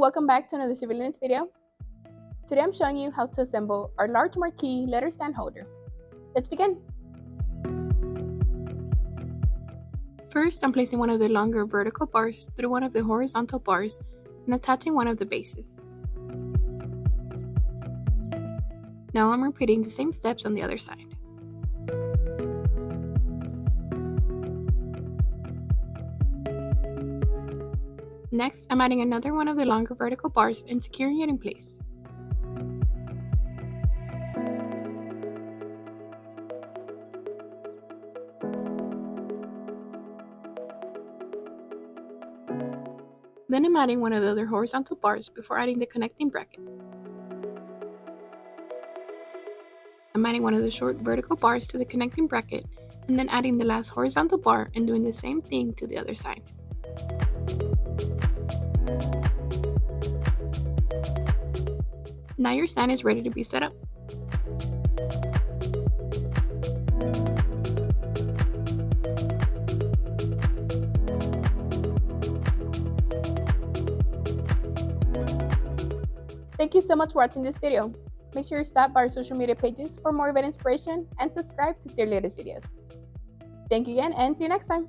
welcome back to another Civilians video. Today I'm showing you how to assemble our large marquee letter stand holder. Let's begin. First, I'm placing one of the longer vertical bars through one of the horizontal bars and attaching one of the bases. Now I'm repeating the same steps on the other side. Next, I'm adding another one of the longer vertical bars and securing it in place. Then I'm adding one of the other horizontal bars before adding the connecting bracket. I'm adding one of the short vertical bars to the connecting bracket and then adding the last horizontal bar and doing the same thing to the other side. Now your stand is ready to be set up. Thank you so much for watching this video. Make sure you stop by our social media pages for more event inspiration and subscribe to see our latest videos. Thank you again and see you next time.